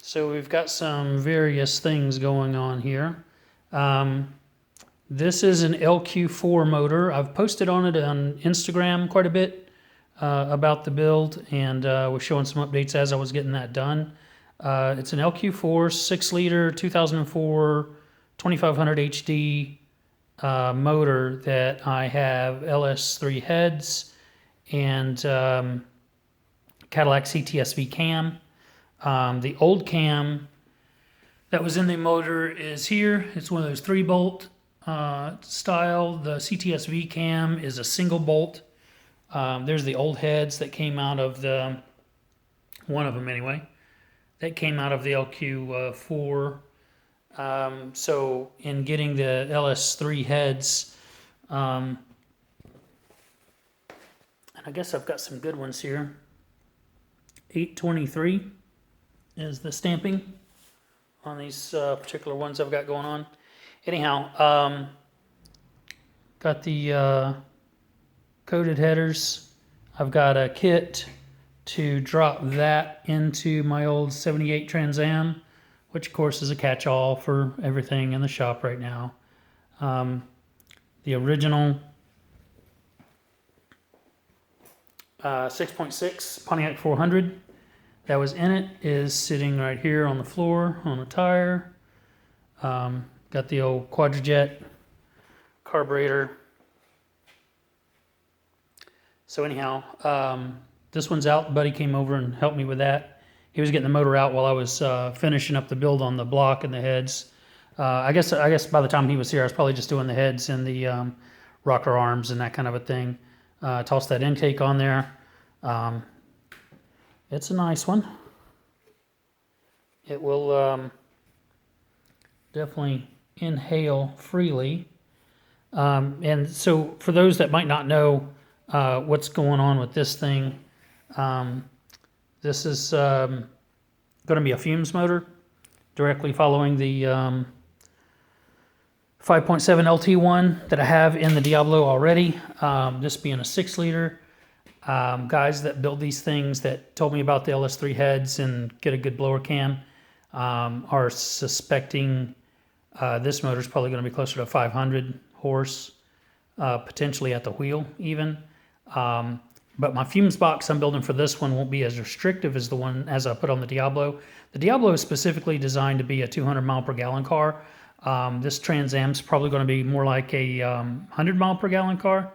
So we've got some various things going on here. This is an LQ4 motor. I've posted on it on Instagram quite a bit about the build, and was showing some updates as I was getting that done. It's an LQ4 6 liter 2004 2500 HD motor that I have LS3 heads and Cadillac CTSV cam. The old cam that was in the motor is here. It's one of those 3-bolt style. The CTSV cam is a single bolt. There's the old heads that came out of the, one of them anyway, that came out of the LQ4. So in getting the LS3 heads, and I guess I've got some good ones here. 823 is the stamping on these particular ones I've got going on. Anyhow, got the coated headers. I've got a kit to drop that into my old 78 Trans Am, which of course is a catch-all for everything in the shop right now. The original 6.6 Pontiac 400 that was in it is sitting right here on the floor on a tire. Got the old Quadrajet carburetor. So anyhow, this one's out. Buddy came over and helped me with that. He was getting the motor out while I was finishing up the build on the block and the heads. I guess by the time he was here, I was probably just doing the heads and the rocker arms and that kind of a thing. Tossed that intake on there. It's a nice one. It will definitely inhale freely. And so for those that might not know what's going on with this thing, this is going to be a fumes motor directly following the 5.7 LT1 that I have in the Diablo already. This being a 6 liter. Guys that build these things that told me about the LS3 heads and get a good blower cam are suspecting this motor is probably going to be closer to 500 horse, potentially at the wheel even. But my fumes box I'm building for this one won't be as restrictive as the one as I put on the Diablo. The Diablo is specifically designed to be a 200 mile per gallon car. This Trans Am's probably going to be more like a 100 mile per gallon car.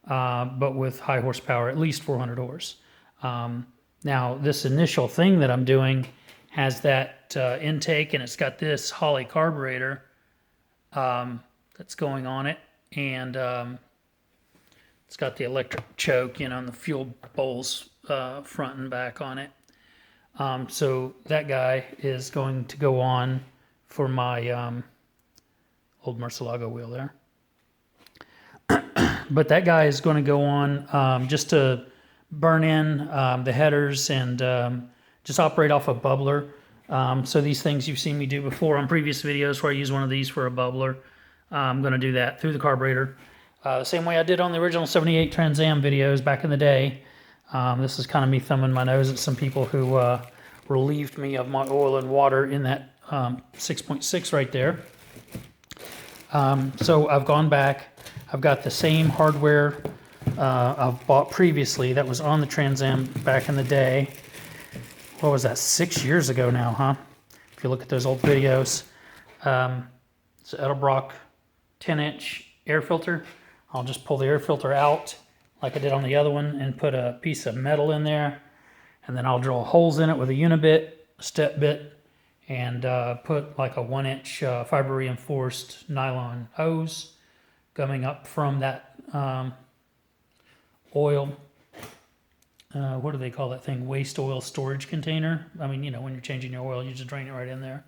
But with high horsepower, at least 400 horse. Now, this initial thing that I'm doing has that intake, and it's got this Holley carburetor that's going on it, and it's got the electric choke, and the fuel bowls front and back on it. So that guy is going to go on for my old Murcielago wheel there. But that guy is going to go on just to burn in the headers and just operate off a bubbler. So these things you've seen me do before on previous videos where I use one of these for a bubbler. I'm going to do that through the carburetor. The same way I did on the original 78 Trans Am videos back in the day. This is kind of me thumbing my nose at some people who relieved me of my oil and water in that 6.6 right there. So I've gone back. I've got the same hardware I've bought previously that was on the Trans Am back in the day. What was that, 6 years ago now, huh? If you look at those old videos. It's an Edelbrock 10-inch air filter. I'll just pull the air filter out like I did on the other one and put a piece of metal in there. And then I'll drill holes in it with a unibit, a step bit, and put like a 1-inch fiber reinforced nylon hose coming up from that oil, what do they call that thing? Waste oil storage container. I mean, when you're changing your oil, you just drain it right in there.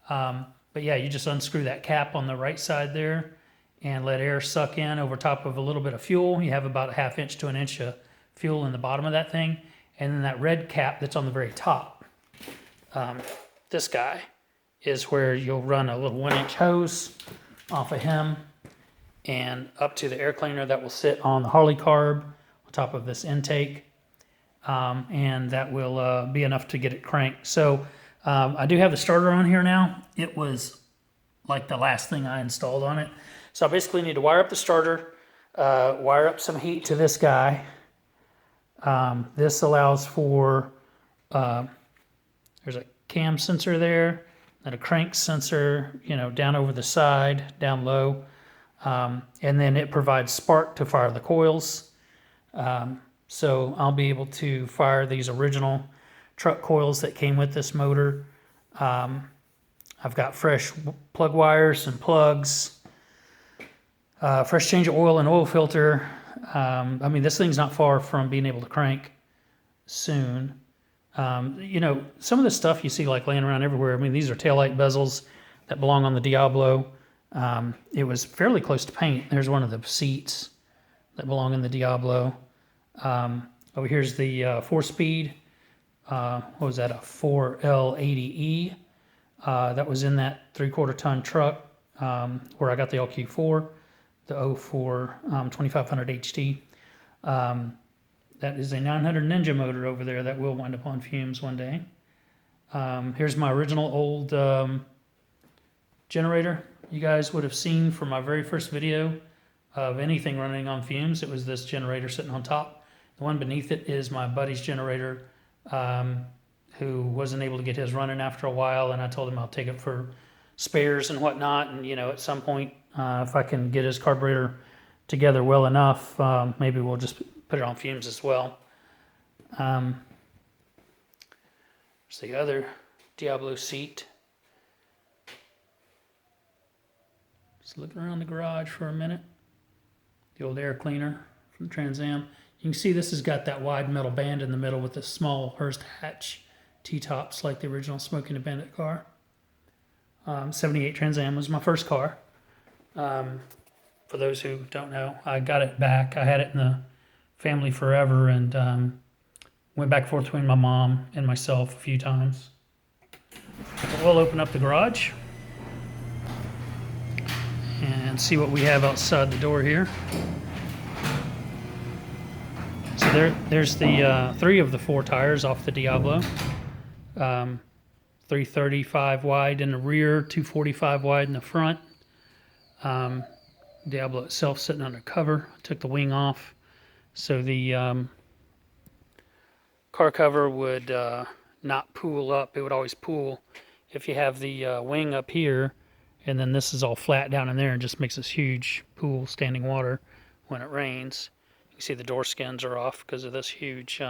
But yeah, you just unscrew that cap on the right side there and let air suck in over top of a little bit of fuel. You have about a 1/2 inch to 1 inch of fuel in the bottom of that thing. And then that red cap that's on the very top, this guy, is where you'll run a little 1-inch hose off of him and up to the air cleaner that will sit on the Holley carb on top of this intake. And that will be enough to get it cranked. So I do have the starter on here now. It was like the last thing I installed on it. So I basically need to wire up the starter, wire up some heat to this guy. This allows for, there's a cam sensor there, and a crank sensor, you know, down over the side, down low. And then it provides spark to fire the coils. So I'll be able to fire these original truck coils that came with this motor. I've got fresh plug wires and plugs, fresh change of oil and oil filter. I mean, this thing's not far from being able to crank soon. You know, some of the stuff you see like laying around everywhere, I mean, these are taillight bezels that belong on the Diablo. It was fairly close to paint. There's one of the seats that belong in the Diablo. Over here's the 4-speed. What was that? A 4L80E. That was in that 3/4 ton truck where I got the LQ4, the 04 2500 HT. That is a 900 Ninja motor over there that will wind up on fumes one day. Here's my original old generator you guys would have seen from my very first video of anything running on fumes. It was this generator sitting on top. The one beneath it is my buddy's generator, who wasn't able to get his running after a while, and I told him I'll take it for spares and whatnot, and you know, at some point, if I can get his carburetor together well enough, maybe we'll just put it on fumes as well. There's the other Diablo seat. Just looking around the garage for a minute. The old air cleaner from Trans Am. You can see this has got that wide metal band in the middle with the small Hurst hatch T-tops like the original Smokey and the Bandit car. 78 Trans Am was my first car. For those who don't know, I got it back. I had it in the family forever, and went back and forth between my mom and myself a few times. But we'll open up the garage and see what we have outside the door here. So there's the 3 of the 4 tires off the Diablo. 335 wide in the rear, 245 wide in the front. Diablo itself sitting under cover. Took the wing off, so the car cover would not pool up. It would always pool if you have the wing up here, and then this is all flat down in there and just makes this huge pool standing water when it rains. You can see the door skins are off because of this huge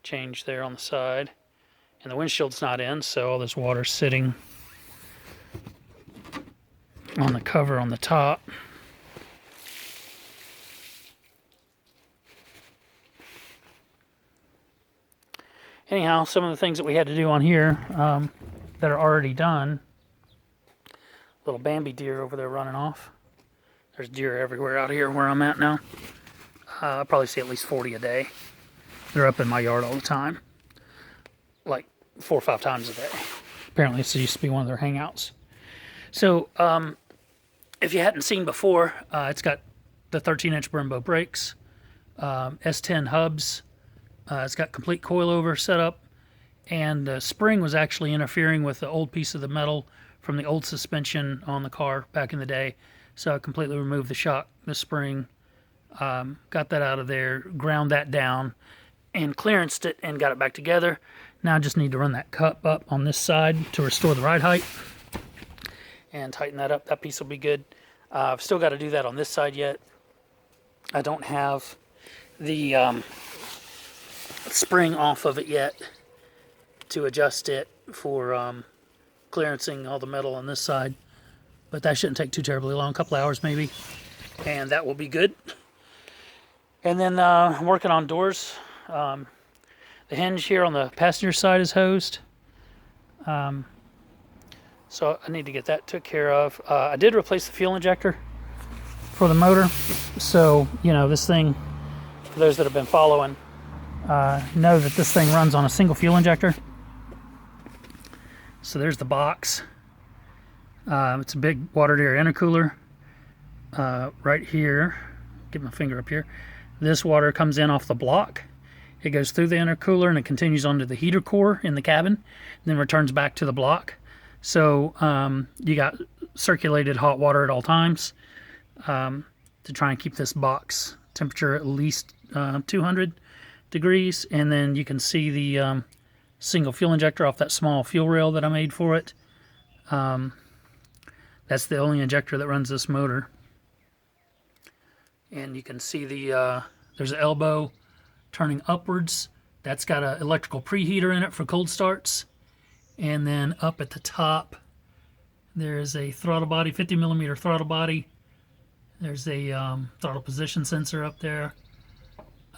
change there on the side. And the windshield's not in, so all this water's sitting on the cover on the top. Anyhow, some of the things that we had to do on here that are already done. Little Bambi deer over there running off. There's deer everywhere out here where I'm at now. I probably see at least 40 a day. They're up in my yard all the time. Like 4 or 5 times a day. Apparently this used to be one of their hangouts. So if you hadn't seen before, it's got the 13-inch Brembo brakes, S10 hubs. It's got complete coilover setup, and the spring was actually interfering with the old piece of the metal from the old suspension on the car back in the day. So I completely removed the shock, the spring, got that out of there, ground that down, and clearanced it and got it back together. Now I just need to run that cup up on this side to restore the ride height and tighten that up. That piece will be good. I've still got to do that on this side yet. I don't have the spring off of it yet to adjust it for clearancing all the metal on this side, but that shouldn't take too terribly long, a couple hours maybe, and that will be good. And then I'm working on doors. The hinge here on the passenger side is hosed, so I need to get that took care of. I did replace the fuel injector for the motor, so you know, this thing, for those that have been following, know that this thing runs on a single fuel injector. So there's the box. It's a big watered air intercooler. Right here, get my finger up here. This water comes in off the block, It goes through the intercooler and it continues onto the heater core in the cabin, then returns back to the block. So you got circulated hot water at all times to try and keep this box temperature at least 200 degrees. And then you can see the single fuel injector off that small fuel rail that I made for it. That's the only injector that runs this motor. And you can see there's an elbow turning upwards. That's got an electrical preheater in it for cold starts. And then up at the top, there's a throttle body, 50 millimeter throttle body. There's a throttle position sensor up there.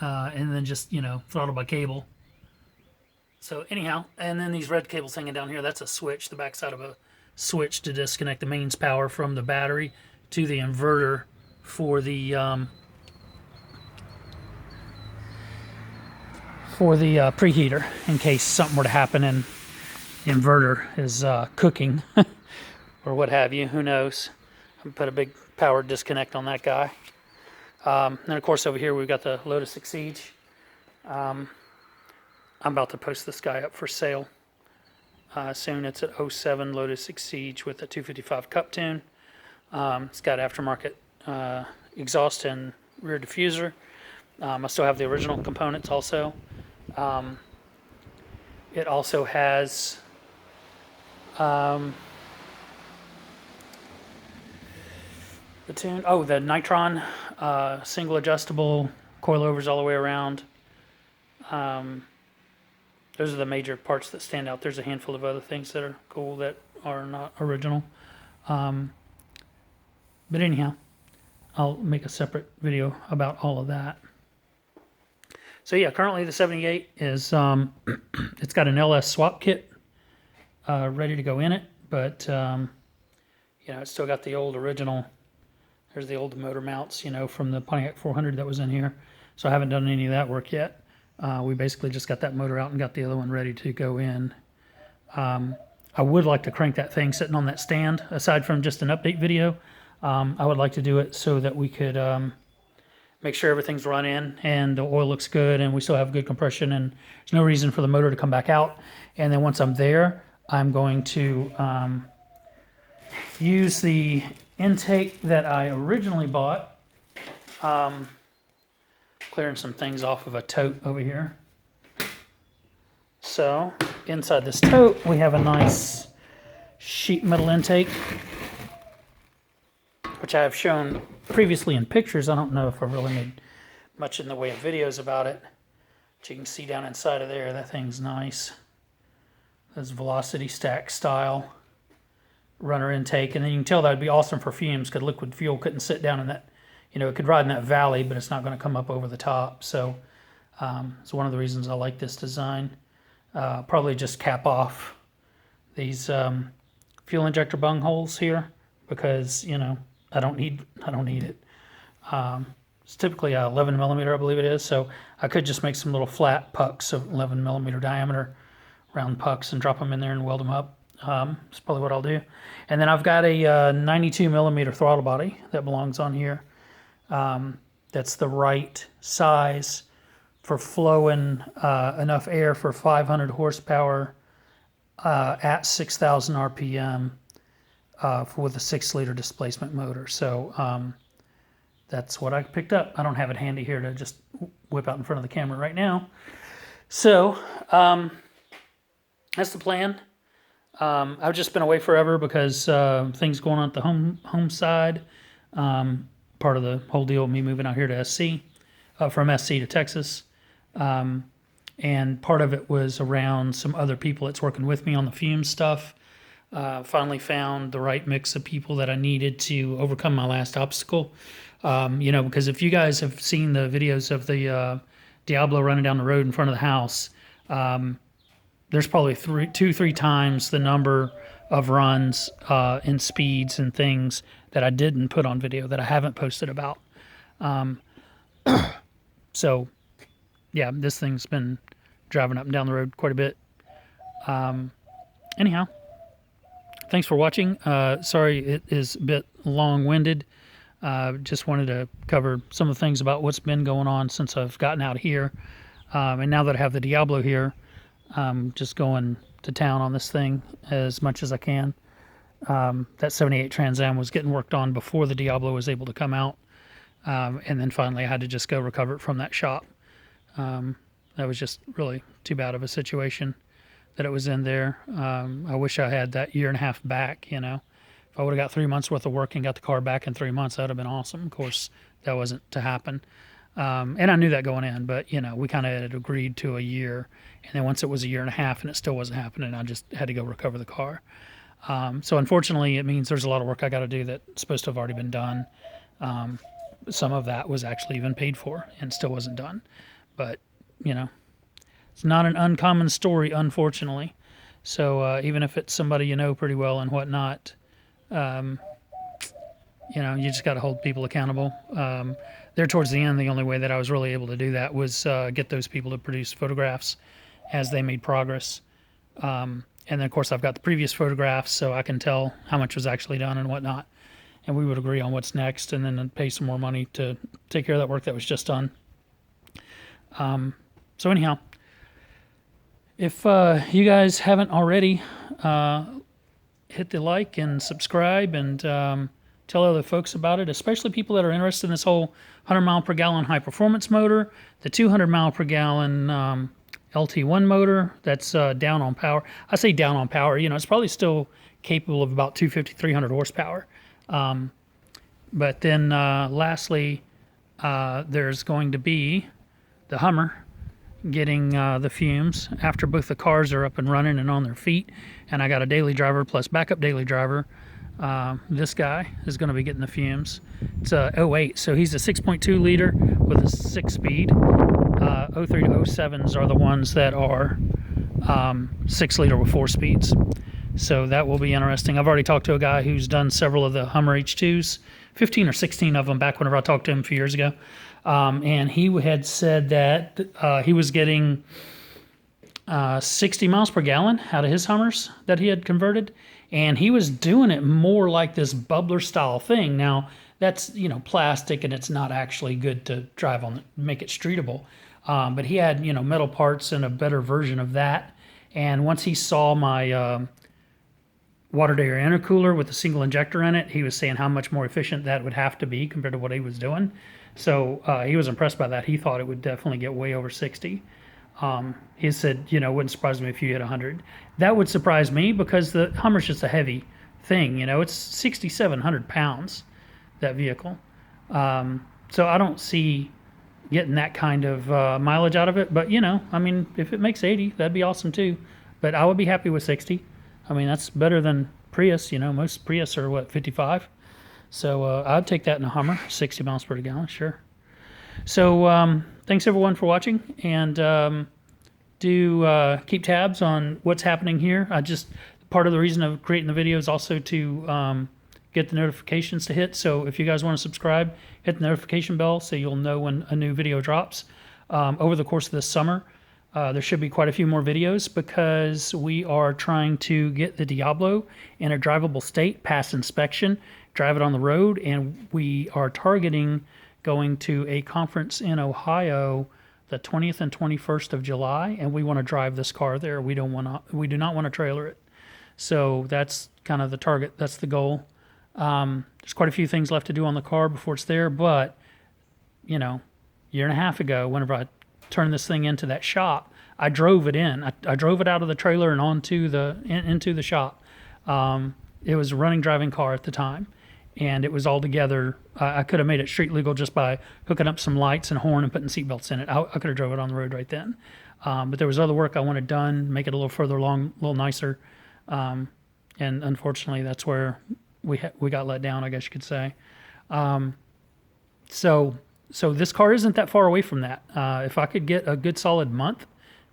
And then just, throttle by cable. So anyhow, and then these red cables hanging down here, that's a switch, the backside of a switch to disconnect the mains power from the battery to the inverter for the preheater, in case something were to happen and the inverter is cooking or what have you, who knows. I put a big power disconnect on that guy. Then of course over here we've got the Lotus Exige. I'm about to post this guy up for sale soon. It's an 07 Lotus Exige with a 255 cup tune. It's got aftermarket exhaust and rear diffuser. I still have the original components also. It also has the Nitron single adjustable coilovers all the way around. Those are the major parts that stand out. There's a handful of other things that are cool that are not original. But anyhow, I'll make a separate video about all of that. So yeah, currently the 78 is, it's got an LS swap kit ready to go in it, but it's still got the old original. There's the old motor mounts, from the Pontiac 400 that was in here. So I haven't done any of that work yet. We basically just got that motor out and got the other one ready to go in. I would like to crank that thing sitting on that stand, aside from just an update video. I would like to do it so that we could make sure everything's running and the oil looks good and we still have good compression and there's no reason for the motor to come back out. And then once I'm there, I'm going to use the intake that I originally bought. Clearing some things off of a tote over here. So inside this tote we have a nice sheet metal intake, which I have shown previously in pictures. I don't know if I really made much in the way of videos about it. But you can see down inside of there, that thing's nice. That's Velocity Stack style runner intake. And then you can tell that would be awesome for fumes, because liquid fuel couldn't sit down in that, it could ride in that valley, but it's not going to come up over the top. So it's one of the reasons I like this design. Probably just cap off these fuel injector bung holes here, because I don't need it. It's typically a 11 millimeter, I believe it is. So I could just make some little flat pucks of 11 millimeter diameter, round pucks, and drop them in there and weld them up. That's probably what I'll do. And then I've got a 92 millimeter throttle body that belongs on here. That's the right size for flowing enough air for 500 horsepower at 6,000 RPM with a 6-liter displacement motor. So that's what I picked up. I don't have it handy here to just whip out in front of the camera right now. So that's the plan. I've just been away forever because things going on at the home side. Part of the whole deal with me moving out here to SC, from SC to Texas. And part of it was around some other people that's working with me on the fume stuff. Finally found the right mix of people that I needed to overcome my last obstacle. Because if you guys have seen the videos of the Diablo running down the road in front of the house, there's probably 2-3 times the number of runs and speeds and things that I didn't put on video, that I haven't posted about. So yeah, this thing's been driving up and down the road quite a bit. Anyhow, thanks for watching. Sorry it is a bit long-winded. Just wanted to cover some of the things about what's been going on since I've gotten out here. And now that I have the Diablo here, I'm just going to town on this thing as much as I can. That 78 Trans Am was getting worked on before the Diablo was able to come out. And then finally I had to just go recover it from that shop. That was just really too bad of a situation that it was in there. I wish I had that year and a half back, you know. If I would have got 3 months worth of work and got the car back in 3 months, that would have been awesome. Of course, that wasn't to happen. And I knew that going in, but, you know, we kind of had agreed to a year. And then once it was a year and a half and it still wasn't happening, I just had to go recover the car. So unfortunately, it means there's a lot of work I got to do that's supposed to have already been done. Some of that was actually even paid for and still wasn't done. But, you know, it's not an uncommon story, unfortunately. So even if it's somebody you know pretty well and whatnot, you know, you just got to hold people accountable. There towards the end, the only way that I was really able to do that was get those people to produce photographs as they made progress. And then, of course, I've got the previous photographs, so I can tell how much was actually done and whatnot. And we would agree on what's next and then pay some more money to take care of that work that was just done. So anyhow, if you guys haven't already, hit the like and subscribe and tell other folks about it, especially people that are interested in this whole 100 mile per gallon high performance motor, the 200 mile per gallon LT1 motor that's down on power. I say down on power, you know, it's probably still capable of about 250, 300 horsepower. But then lastly, there's going to be the Hummer getting the fumes after both the cars are up and running and on their feet. And I got a daily driver plus backup daily driver. This guy is going to be getting the fumes. It's a 08, so he's a 6.2 liter with a 6-speed. 03 to 07s are the ones that are 6 liter with 4 speeds. So that will be interesting. I've already talked to a guy who's done several of the Hummer H2s, 15 or 16 of them back whenever I talked to him a few years ago. And he had said that he was getting 60 miles per gallon out of his Hummers that he had converted. And he was doing it more like this bubbler style thing. Now, that's, you know, plastic and it's not actually good to drive on, make it streetable. But he had, you know, metal parts and a better version of that. And once he saw my water to air intercooler with a single injector in it, he was saying how much more efficient that would have to be compared to what he was doing. So he was impressed by that. He thought it would definitely get way over 60. He said, you know, it wouldn't surprise me if you hit 100. That would surprise me because the Hummer's just a heavy thing. You know, it's 6,700 pounds, that vehicle. So I don't see getting that kind of mileage out of it. But, you know, I mean, if it makes 80, that'd be awesome too. But I would be happy with 60. I mean, that's better than Prius. You know, most Prius are, what, 55? So I'd take that in a Hummer, 60 miles per gallon, sure. So thanks, everyone, for watching. And do keep tabs on what's happening here. Part of the reason of creating the video is also to get the notifications to hit. So if you guys want to subscribe, hit the notification bell so you'll know when a new video drops. Over the course of this summer, there should be quite a few more videos because we are trying to get the Diablo in a drivable state, pass inspection, drive it on the road, and we are targeting going to a conference in Ohio the 20th and 21st of July, and we want to drive this car there. We do not want to trailer it. So that's kind of the target. That's the goal. There's quite a few things left to do on the car before it's there, but, you know, a year and a half ago, whenever I turned this thing into that shop, I drove it in. I drove it out of the trailer and into the shop. It was a running, driving car at the time, and it was all together. I could have made it street legal just by hooking up some lights and horn and putting seatbelts in it. I could have drove it on the road right then. But there was other work I wanted done, make it a little further along, a little nicer. And unfortunately, that's where we got let down, I guess you could say. So this car isn't that far away from that. If I could get a good solid month,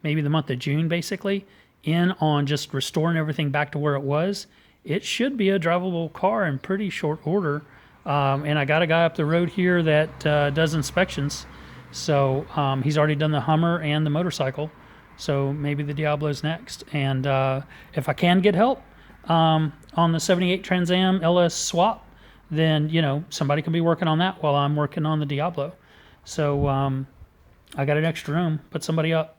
maybe the month of June, basically, in on just restoring everything back to where it was, it should be a drivable car in pretty short order. And I got a guy up the road here that does inspections. So he's already done the Hummer and the motorcycle. So maybe the Diablo's next. And if I can get help on the 78 Trans Am LS swap, then, you know, somebody can be working on that while I'm working on the Diablo. So I got an extra room. Put somebody up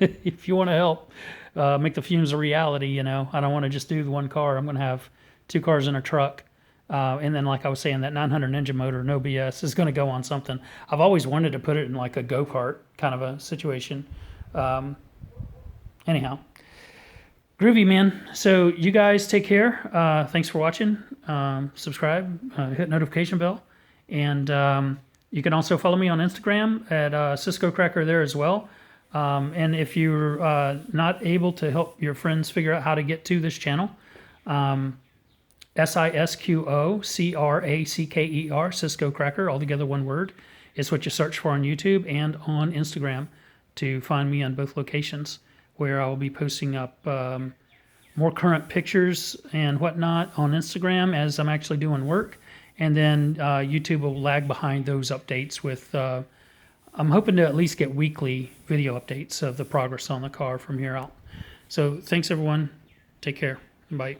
if you want to help. Make the fumes a reality, you know. I don't want to just do the one car. I'm going to have 2 cars in a truck. And then, like I was saying, that 900 engine motor, no BS, is going to go on something. I've always wanted to put it in like a go-kart kind of a situation. Anyhow, groovy, man. So you guys take care. Thanks for watching. Subscribe, hit notification bell. And you can also follow me on Instagram at Cisco Cracker there as well. And if you're not able to help your friends figure out how to get to this channel, SISQOCRACKER, Cisco Cracker, all together one word, is what you search for on YouTube and on Instagram to find me on both locations, where I will be posting up more current pictures and whatnot on Instagram as I'm actually doing work. And then YouTube will lag behind those updates with, I'm hoping to at least get weekly video updates of the progress on the car from here out. So thanks everyone. Take care. Bye.